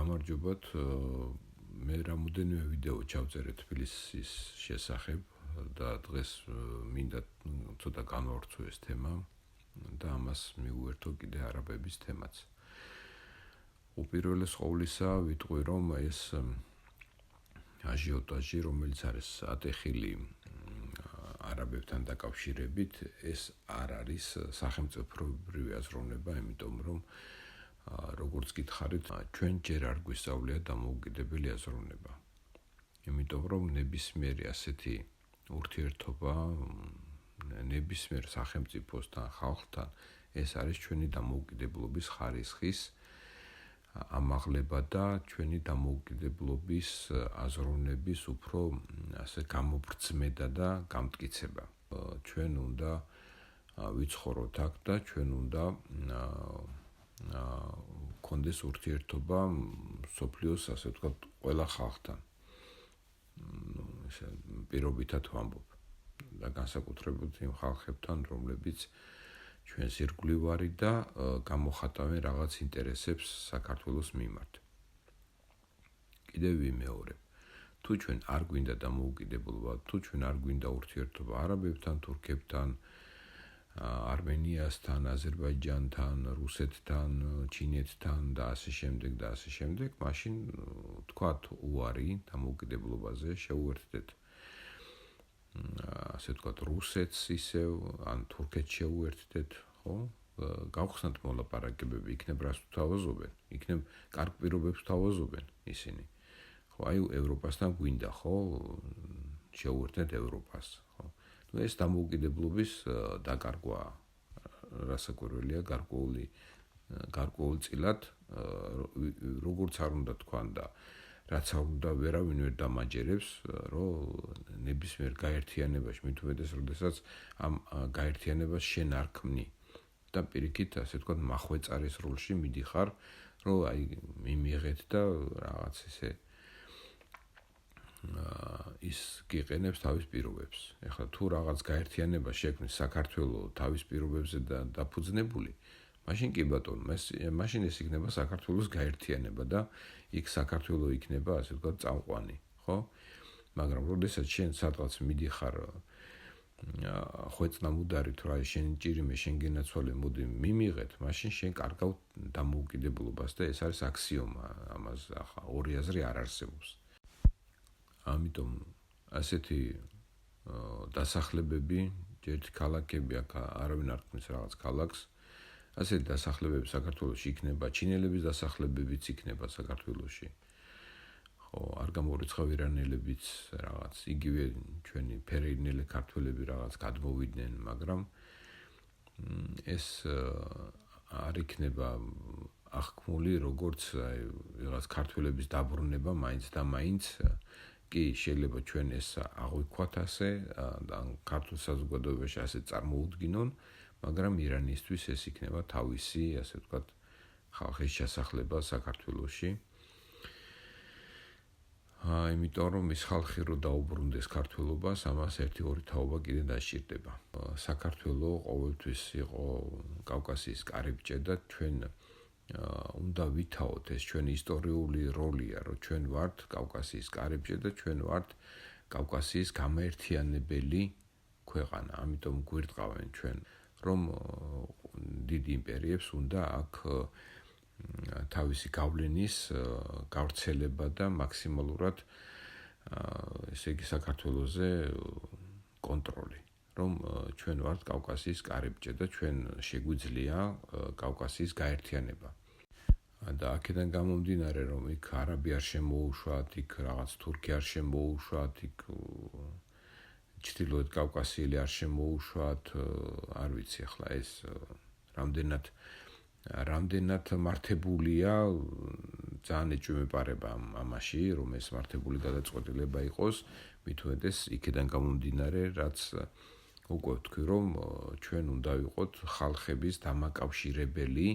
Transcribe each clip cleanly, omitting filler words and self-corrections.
გამარჯობათ. მე რამოდენიმე ვიდეო ჩავწერე თბილისის შესახებ და დღეს მინდა ცოტა განვავრცო ეს თემა და ამას მივუერთო კიდე არაბების თემაც. უპირველეს ყოვლისა ვიტყვი, რომ ეს აჟიოტაჟი, რომელიც არის ატეხილი არაბებთან დაკავშირებით, ეს არ არის სახელმწიფოებრივი აზროვნება, იმიტომ რომ როგორც გითხარით, ჩვენ ჯერ არ გვისწავლია დამოუკიდებელი აზროვნება. იმიტომ რომ ნებისმიერი ასეთი ურთიერთობა ნებისმიერ სახელმწიფოსთან, ხალხთან, ეს არის ჩვენი დამოუკიდებლობის ხარისხის ამაღლება და ჩვენი დამოუკიდებლობის აზროვნების უფრო ასე გამობრძმედა და გამტკიცება. ჩვენ უნდა ვიცხოვროთ აქ და ჩვენ უნდა კონდეს ურთიერთობა სოფლიოს, ასე ვთქვათ, ყველა ხალხთან. პირობითად ვამბობ და განსაკუთრებით იმ ხალხებთან, რომლებიც ჩვენს ირგვლივ არის და გამოხატავენ რაღაც ინტერესებს საქართველოს მიმართ. კიდევ ვიმეორებ, თუ ჩვენ არ გვინდა დამოუკიდებლობა, თუ ჩვენ არ გვინდა ურთიერთობა არაბებთან, თურქებთან, არმენიასთან, აზერბაიჯანთან, რუსეთთან, ჩინეთთან და ასე შემდეგ, მაშინ თქვათ უარი დამოუკიდებლობაზე, შეუერთდეთ ასე ვთქვათ რუსეთს ისევ, ან თურქეთს შეუერთდეთ, ხო? გავხსნათ მოლაპარაკებები, იქნებ რას ვთავაზობენ, იქნებ კარგ პირობებს ვთავაზობენ ისინი. ხო, აი ევროპასთან გვინდა, ხო? შეუერთდეთ ევროპას, ხო? ეს დამოუკიდებლობის დაკარგვა რასაკვირველია გარკვეულწილად, როგორც არ უნდა თქვან და რაც არ უნდა ვერავინ ვერ დამაჯერებს, რომ ნებისმიერ გაერთიანებაში, მით უმეტეს, როდესაც ამ გაერთიანებას შენ არ ქმნი და პირიქით, ასე ვთქვათ, მახვეწარის როლში მიდიხარ, რომ აი მიმიღეთ და რაღაც ესე ის გიყენებს თავის პირობებს. ეხლა თუ რაღაც გაერთიანება შექმნის საქართველოს თავის პირობებზე და დაფუძნებული, მაშინ კი ბატონო, მაშინ ეს იქნება საქართველოს გაერთიანება და იქ საქართველოს იქნება, ასე ვთქვათ, წამყვანი, ხო? მაგრამ როდესაც შენ სადღაც მიდიხარ ხვეწნამუდარი თუ რა შენ ჭირიმე, შენ გენაცვალე, მოდი მიმიღეთ, მაშინ შენ კარგავ დამოუკიდებლობას და ეს არის აქსიომა, ამას ახლა ორი აზრი არ არსებობს. ამიტომ ასეთი დასახლებები, ერთი ქალაქები აქ არავინ არ ქმნის რაღაც ქალაქს, ასეთი დასახლებები საქართველოში იქნება, ჩინელების დასახლებებიც იქნება საქართველოში. ხო, არ გამორიცხავ ირანელებიც რაღაც, იგივე ჩვენი ფერეინელი ქართველები რაღაც გადმოვიდნენ, მაგრამ ეს არ იქნება აღქმული როგორც რაღაც ქართველების დაბრუნება მაინც და მაინც. კი, შეიძლება ჩვენ ეს აღვიქვათ ასე და ქართულ საზოგადოებაში ასე წარმოუდგინონ, მაგრამ ირანისთვის ეს იქნება თავისი, ასე ვთქვათ, ხალხის შესახლება საქართველოში. იმიტომ რომ ის ხალხი რო დაუბრუნდეს ქართველობას, ამას 1-2 თაობა კიდე დასჭირდება. საქართველოს ყოველთვის იყო კავკასიის კარიბჭე და ჩვენ უნდა ვითაოთ, ეს ჩვენი ისტორიული როლია, რომ ჩვენ ვართ კავკასიის კარიბჭე და ჩვენ ვართ კავკასიის გამაერთიანებელი ქვეყანა. ამიტომ გვირტყავენ ჩვენ, რომ დიდი იმპერიებს უნდა აქ თავისი გავლენის გავრცელება და მაქსიმალურად ესე იგი საქართველოზე კონტროლი, რომ ჩვენ ვართ კავკასიის კარიბჭე და ჩვენ შეგვიძლია კავკასიის გაერთიანება. და აქედან გამომდინარე, რომ იქ არაბი არ შემოუშვათ, იქ რაღაც თურქი არ შემოუშვათ, იქ ჩრდილოეთ კავკასიელი არ შემოუშვათ, არ ვიცი ახლა ეს რამდენად მართებულია, ძალიან ეჭვმეპარება ამაში, რომ ეს მართებული გადაწყვეტილება იყოს, მით უმეტეს იქედან გამომდინარე, რაც უკვე ვთქვი, რომ ჩვენ უნდა ვიყოთ ხალხების დამაკავშირებელი,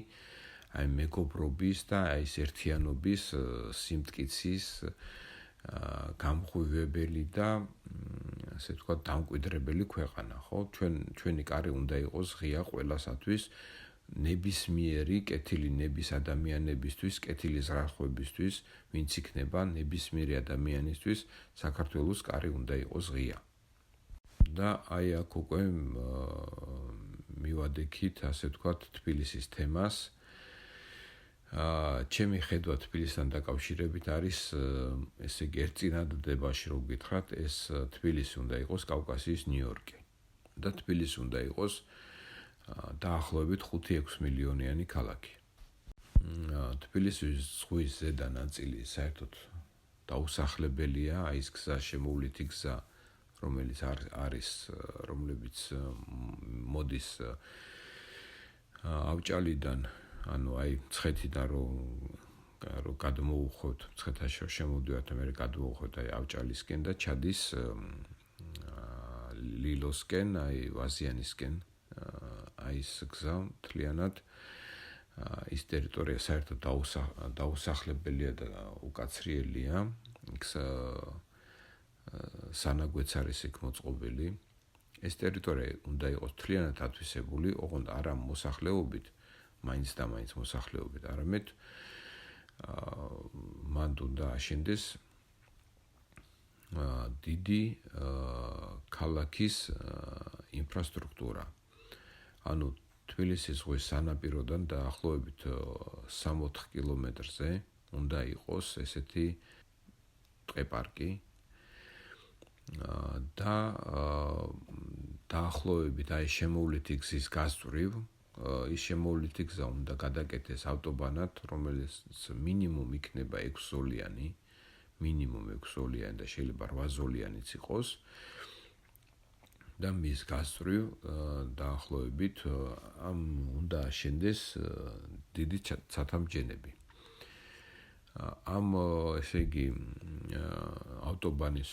აი მეგობრობის და აი ეს ერთიანობის სიმტკიცის გამღვივებელი და ასე ვთქვათ, დამკვიდრებელი ქვეყანა, ხო? ჩვენი კარი უნდა იყოს ღია ყველასათვის, ნებისმიერი კეთილი ნების ადამიანებისთვის, კეთილი ზრახვებისთვის, ვინც იქნება ნებისმიერი ადამიანისთვის, საქართველოს კარი უნდა იყოს ღია. და აი აქ უკვე მივადექით, ასე ვთქვათ, თბილისის თემას. ჩემი ხედვა თბილისთან დაკავშირებით არის, ესე იგი, ერთ წინადადებაში რო გითხრათ, ეს თბილისი უნდა იყოს კავკასიის ნიუ-იორკი. და თბილისი უნდა იყოს დაახლოებით 5-6 მილიონიანი ქალაქი. თბილისის ზღვის ზედა ნაწილი საერთოდ დაუსახლებელია, აი ეს გზა, შემოვლითი გზა, რომლებიც მოდის ავჭალიდან, ანუ აი მცხეთიდან რომ გადმოუხვევთ, მცხეთაში შემოვიდეთ, მე გადმოუხვევთ აი ავჭალისკენ და ჩადის ლილოსკენ, აი ვაზიანისკენ, აი ეს გზა მთლიანად ის ტერიტორია საერთოდ დაუსახლებელია და უკაცრიელია. იქ სანაგვეც არის იქ მოწყობილი. ეს ტერიტორია უნდა იყოს მთლიანად ათვისებული, ოღონდ არა მოსახლეობით, მაინც და მაინც მოსახლეობით, არამედ მანდ უნდა აშენდეს დიდი ქალაქის ინფრასტრუქტურა. ანუ თბილისის ზღვის სანაპიროდან დაახლოებით 3-4 კილომეტრზე უნდა იყოს ესეთი ტყე-პარკი და დაახლოებით აი შემოვლითი გზის გასწვრივ ის შემოვლითი გზა უნდა გადაკეთდეს ავტობანად, რომელიც მინიმუმ იქნება 6 ზოლიანი, და შეიძლება 8 ზოლიანიც იყოს. და მის გასწვრივ დაახლოებით უნდა აშენდეს დიდი ცათამბჯენები. ამ ესე იგი ავტობანის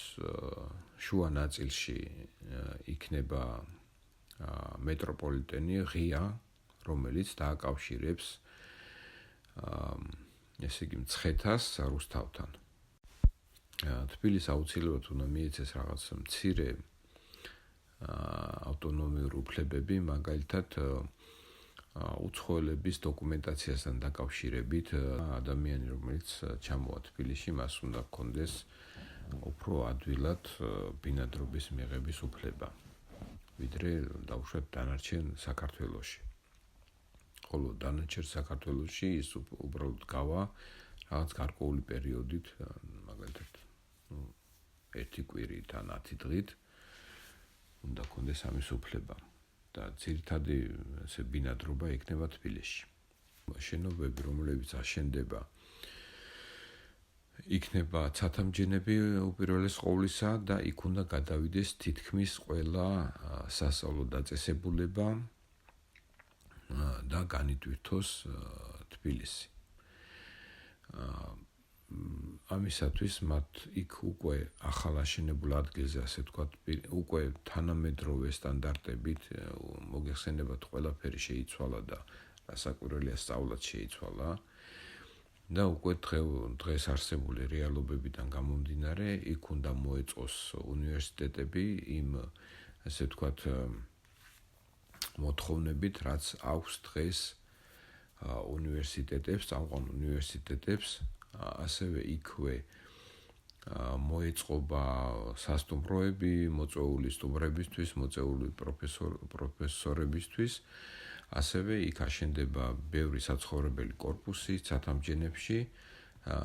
შუა ნაწილში იქნება მეტროპოლიტენი ღია, რომელიც დააკავშირებს ესე იგი მცხეთას რუსთავთან. თბილისს აუცილებლად უნდა მიეცეს რაღაც მცირე ავტონომიური უფლებები, მაგალითად უცხოელების დოკუმენტაციასთან დაკავშირებით ადამიანი, რომელიც ჩამოვა თბილისში, მას უნდა ჰქონდეს უფრო ადვილად ბინადრობის მიღების უფლება, ვიდრე დაუშვათ დანარჩენ საქართველოში. ხოლო დანარჩენ საქართველოში ის უბრალოდ გავა რაღაც გარკვეული პერიოდით, მაგალითად 1 კვირით ან 10 დღით უნდა კონდეს ამის უფლება და ძირითადი ესე ბინადრობა იქნება თბილისში. შენობები, რომლებიც აშენდება, იქნება ცათამბჯენები უპირველეს ყოვლისა და იქ უნდა გადავიდეს თითქმის ყველა სასწავლო დაწესებულება და განიტვირთოს თბილისი. ამისათვის მათ იქ უკვე ახალ აშენებულ ადგილზე, ასე ვთქვათ, უკვე თანამედროვე სტანდარტებით მოგეხსენებათ, ყველაფერი შეიცვალა და რასაკვირველია, სწავლაც შეიცვალა და უკვე დღეს არსებული რეალობებიდან გამომდინარე, იქ უნდა მოეწყოს უნივერსიტეტები იმ, ასე ვთქვათ, მოთხოვნებით, რაც აქვს დღეს უნივერსიტეტებს, წამყვან უნივერსიტეტებს, ასევე იქვე მოეწყობა სასტუმროები, მოწვეული სტუმრებისთვის, მოწვეული პროფესორებისთვის, ასევე იქ აშენდება ბევრი საცხოვრებელი კორპუსი ცათამბჯენებში,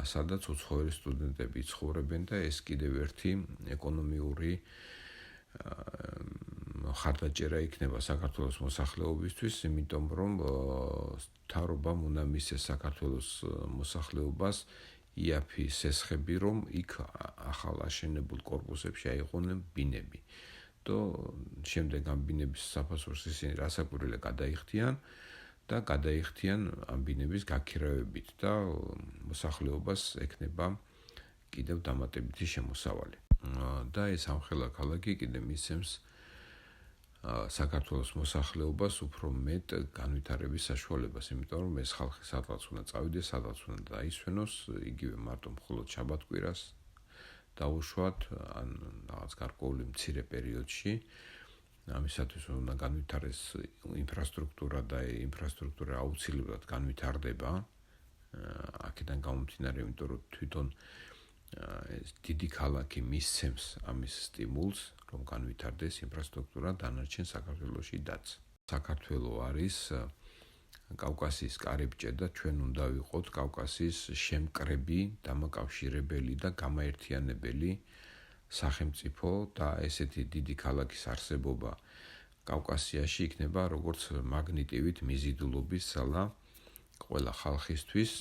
სადაც უცხოელი სტუდენტები ცხოვრობენ და ეს კიდევ ერთი ეკონომიური ხარდაჭერა იქნება საქართველოს მოსახლეობისთვის, იმიტომ რომ მთავრობამ უნდა მისცეს საქართველოს მოსახლეობას იაფი სესხები, რომ იქ ახალ აშენებულ კორპუსებში აიყვნენ ბინები. და შემდეგ ამ ბინების საფასურს ისინი რასაკვირველია გადაიხდიან ამ ბინების გაქირავებით და მოსახლეობას ექნება კიდევ დამატებითი შემოსავალი. და ეს ამხელა ქალაქი კიდევ მისცემს საქართველოს მოსახლეობას უფრო მეტ განვითარების საშუალებას, იმიტომ რომ ეს ხალხი სადღაც უნდა წავიდეს, სადღაც უნდა დაისვენოს, იგივე მარტო მხოლოდ შაბათ-კვირას დაუშვათ, ან რაღაც გარკვეული მცირე პერიოდში ამისათვის უნდა განვითარდეს ინფრასტრუქტურა და ინფრასტრუქტურა აუცილებლად განვითარდება. აქედან გამომდინარე, იმიტომ რომ თვითონ ეს დიდი ქალაქი მისცემს ამის სტიმულს, რომ განვითარდეს ინფრასტრუქტურა დანარჩენ საქართველოშიდაც. საქართველო არის კავკასიის კარიბჭე და ჩვენ უნდა ვიყოთ კავკასიის შემკრები, დამაკავშირებელი და გამაერთიანებელი სახელმწიფო და ესეთი დიდი ქალაქის არსებობა კავკასიაში იქნება როგორც მაგნიტივით მიზიდულობის ძალა ყველა ხალხისთვის,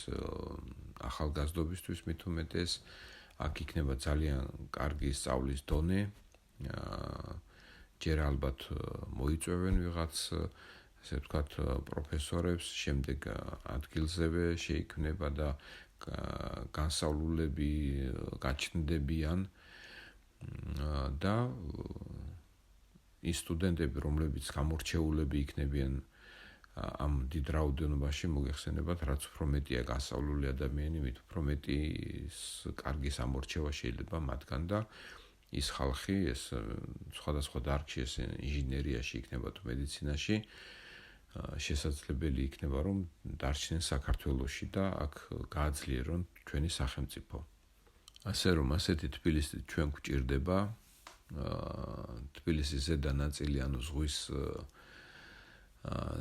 ახალგაზრდობისთვის მით უმეტეს, აქ იქნება ძალიან კარგი სწავლის დონე, ჯერ ალბათ მოიწვევენ ვიღაც, ასე ვთქვათ, პროფესორებს, შემდეგ ადგილზევე შეიქმნება და განსწავლულები გაჩნდებიან და ის სტუდენტები, რომლებიც გამორჩეულები იქნებიან ამ დიდ რაოდენობაში, მოგეხსენებათ, რაც უფრო მეტია განსწავლული ადამიანი, მით უფრო მეტი კარგი სამორჩევა შეიძლება მათგან და ის ხალხი, ეს სხვადასხვა დარგში, ეს ინჟინერიაში იქნება თუ მედიცინაში, შესაძლებელი იქნება, რომ დარჩნენ საქართველოში და აქ გააძლიერონ ჩვენი სახელმწიფო. ასე რომ, ასეთი თბილისი ჩვენ გვჭირდება, თბილისის ზედა ნაწილი, ანუ ზღვის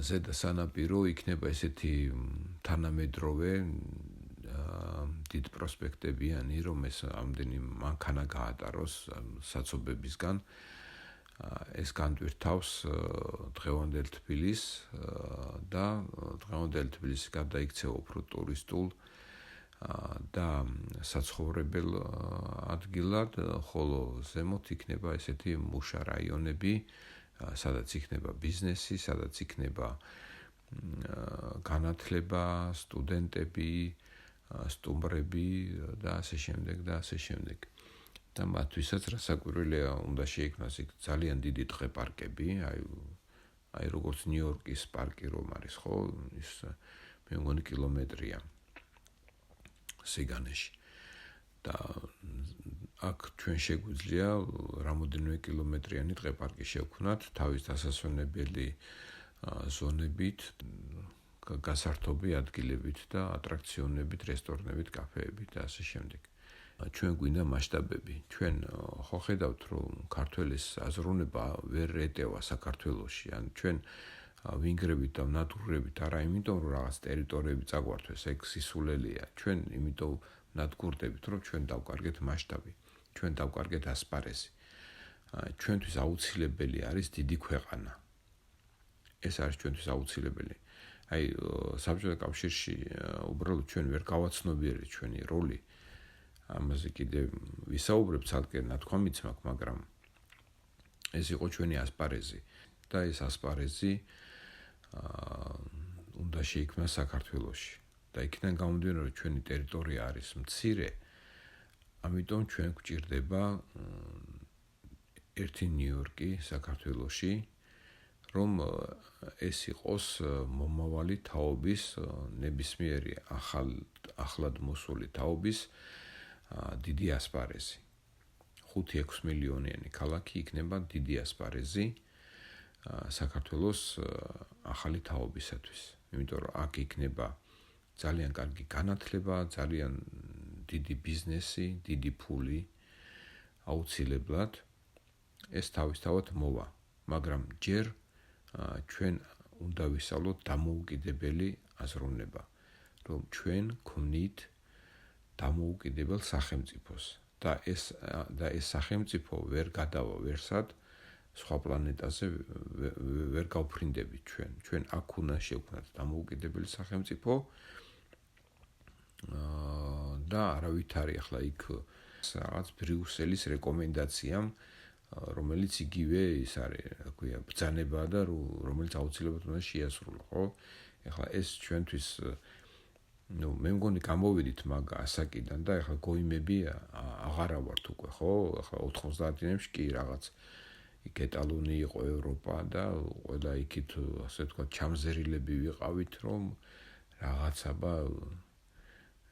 ზედა სანაპირო იქნება ესეთი თანამედროვე დიდ პროსპექტებიანი, რომ ეს ამდენი მანქანა გაატაროს საცობებისგან. ეს განტვირთავს დღევანდელ თბილისს და დღევანდელ თბილისი გადაიქცევა უფრო ტურისტულ და საცხოვრებელ ადგილად, ხოლო ზემოთ იქნება ესეთი მუშა რაიონები, სადაც იქნება ბიზნესი, სადაც იქნება განათლება, სტუდენტები, სტუმრები და ასე შემდეგ და ასე შემდეგ. და მათთვისაც რასაკვირველია, უნდა შეიქმნას იქ ძალიან დიდი დღე-პარკები, აი როგორც ნიუ-იორკის პარკი რომ არის, ხო, ის მე მგონი კილომეტრია სიგანეში. და აქ ჩვენ შეგვიძლია რამოდენიმე კილომეტრიანი დღე-პარკი შევქმნათ თავის დასასვენებელი ზონებით, გასართობი ადგილებით და ატრაქციონებით, რესტორნებით, კაფეებით და ასე შემდეგ. ჩვენ გვინდა მასშტაბები. ჩვენ ხო ხედავთ, რომ ქართველის აზროვნება ვერ ეტევა საქართველოში. ან ჩვენ ვინგრებით და ნადგურებით არა იმიტომ, რომ რაღაც ტერიტორიები წაგვართვეს, ეგ სისულელეა. ჩვენ იმიტომ ნადგურდებით, რომ ჩვენ დავკარგეთ მასშტაბი. ჩვენ დავკარგეთ ასპარეზი. ჩვენთვის აუცილებელი არის დიდი ქვეყანა. ეს არის ჩვენთვის აუცილებელი. აი, საბჭოთა კავშირში უბრალოდ ჩვენ ვერ გავაცნობიერეთ ჩვენი როლი. ამაზე კიდე ვისაუბრებ ცალკე ნათქვამიც მაქვს, მაგრამ ეს იყო ჩვენი ასპარეზი და ეს ასპარეზი უნდა შეიქმნას საქართველოში. და იქიდან გამომდინარე, რომ ჩვენი ტერიტორია არის მცირე, ამიტომ ჩვენ გვჭირდება ერთი ნიუ-იორკი საქართველოში, რომ ეს იყოს მომავალი თაობის, ნებისმიერი ახლად მოსული თაობის დიდი ასპარეზი. 5-6 მილიონიანი ქალაქი იქნება დიდი ასპარეზი საქართველოს ახალი თაობისათვის. იმიტომ რომ აქ იქნება ძალიან კარგი განათლება, ძალიან დიდი ბიზნესი, დიდი ფული აუცილებლად. ეს თავისთავად მოვა, მაგრამ ჯერ ჩვენ უნდა ვისწავლოთ დამოუკიდებელი აზროვნება, რომ ჩვენ გვქონით დამოუკიდებელ სახელმწიფოს და ეს სახელმწიფო ვერ გადავა ვერსად სხვა პლანეტაზე ვერ გავფრინდებით ჩვენ. ჩვენ აქ უნდა შევქმნათ დამოუკიდებელი სახელმწიფო და არავითარი ახლა იქ რაღაც ბრიუსელის რეკომენდაციამ, რომელიც იგივე ის არის, რა ქვია, ბრძანება და რომელიც აუცილებლად უნდა შეასრულო, ხო? ახლა ეს ჩვენთვის მე მგონი გამოვიდით მაგ ასაკიდან და ახლა გოიმები აღარა ვართ უკვე, ხო? ახლა 90-იანებში კი რაღაც იქ ეტალონი იყო ევროპა და ყველა იქით, ასე ვთქვათ, ჩამზერილები ვიყავით, რომ რაღაცა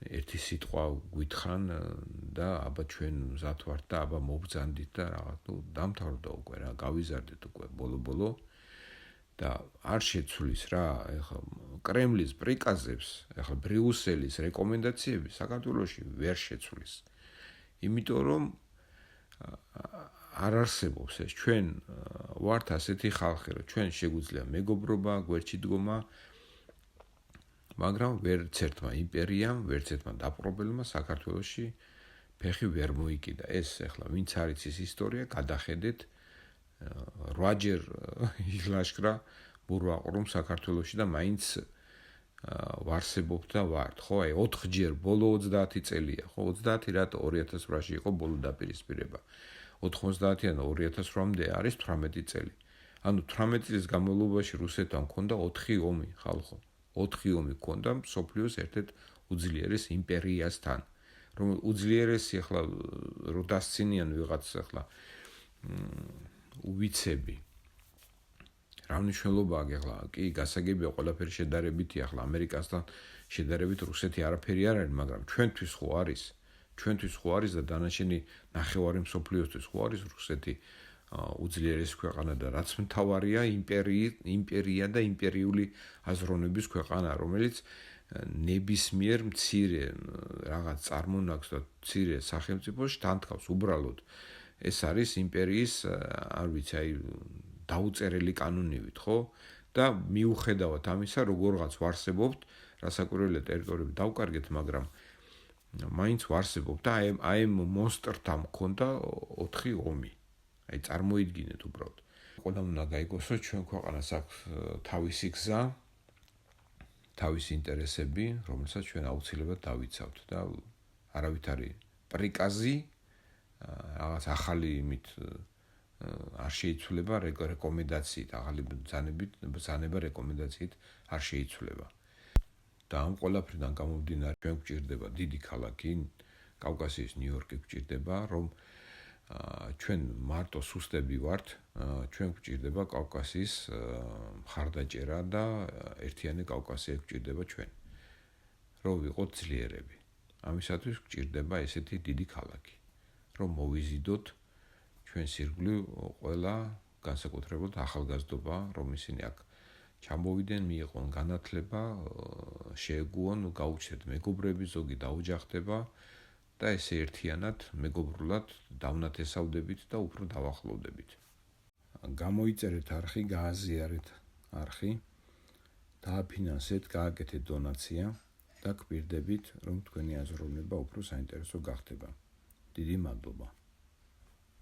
ერთი სიტყვა გვითხრან და აბა ჩვენ მზად ვართ და აბა მობრძანდით და რაღაც დამთავრდა უკვე რა, გავიზარდეთ უკვე ბოლო-ბოლო და არ შეცვლის რა, ეხლა კრემლის პრიკაზებს, ეხლა ბრიუსელის რეკომენდაციები საქართველოში ვერ შეცვლის. იმიტომ რომ არ არსებობს ეს, ჩვენ ვართ ასეთი ხალხი, რომ ჩვენ შეგვიძლია მეგობრობა, გვერდში დგომა, მაგრამ ვერც ერთმა იმპერიამ, ვერც ერთმა დაპყრობელმა საქართველოში ფეხი ვერ მოიკიდა. ეს ეხლა ვინც არის ის ისტორია, გადახედეთ 8-ჯერ ილაშქრა ბურვაყრუმ საქართველოში და მაინც ვარსებობთ და ვართ, ხო? აი 4-ჯერ ბოლო 30 წელია, ხო? 30 რატო 2008-ში იყო ბოლო დაპირისპირება. 90-დან 2008-მდე არის 18 წელი. ანუ 18 წლის განმავლობაში რუსეთთან ჰქონდა 4 ომი, ხალხო. 4 ომი ჰქონდა მსოფლიოს ერთ-ერთ უძლიერეს იმპერიასთან. რომ უძლიერესი ახლა რო დასცინიან ვიღაც ახლა უვიცები. რა მნიშვნელობა აქვს ახლა? კი, გასაგებია ყველაფერი შედარებითი ახლა ამერიკასთან შედარებით რუსეთი არაფერი არ არის, მაგრამ ჩვენთვის ხო არის? ჩვენთვის ხო არის და დანარჩენი ნახევარი მსოფლიოსთვის ხო არის რუსეთი უძლიერესი ქვეყანა და რაც მთავარია იმპერია და იმპერიული აზროვნების ქვეყანა, რომელიც ნებისმიერ მცირე რაღაც წარმონაქმს და მცირე სახელმწიფოს თანთქავს უბრალოდ. ეს არის იმპერიის, არ ვიცი, აი დაუწერელი კანონივით, ხო? და მიუხედავად ამისა, როგორღაც ვარსებობთ, რასაკვირველია ტერიტორიები დავკარგეთ, მაგრამ მაინც ვარსებობთ და აი მონსტრთან მქონდა 4 ომი. აი წარმოიდგინეთ უბრალოდ. ყველამ უნდა გაიგოსოს ჩვენ ქვეყანას აქვს თავისი გზა, თავისი ინტერესები, რომელსაც ჩვენ აუცილებლად დავიცავთ და არავითარი პრიკაზი რაღაც ახალი იმით არ შეიცვლება რეკომენდაციით, ახალი ბრძანება რეკომენდაციით არ შეიცვლება. და ამ ყველაფრიდან გამომდინარე ჩვენ გვჭირდება დიდი ქალაქი, კავკასიის ნიუ-იორკი გვჭირდება, რომ ჩვენ მარტო სუსტები ვართ, ჩვენ გვჭირდება კავკასიის მხარდაჭერა და ერთიანი კავკასია გვჭირდება ჩვენ. რომ ვიყოთ ძლიერები. ამისათვის გვჭირდება ესეთი დიდი ქალაქი, რომ მოვიზიდოთ ჩვენს ირგვლივ ყველა განსაკუთრებულად ახალგაზრდობა, რომ ისინი აქ ჩამოვიდნენ, მიიღონ განათლება, შეეგუონ, გაუჩნდეთ მეგობრები, ზოგი დაუჯახდება და ესე ერთიანად მეგობრულად დავნათესავდებით და უფრო დავახლოვდებით. გამოიწერეთ არხი, გააზიარეთ არხი, დააფინანსეთ, გააკეთეთ დონაცია და გვპირდებით, რომ თქვენი აზროვნება უფრო საინტერესო გახდება. დიდი მადლობა.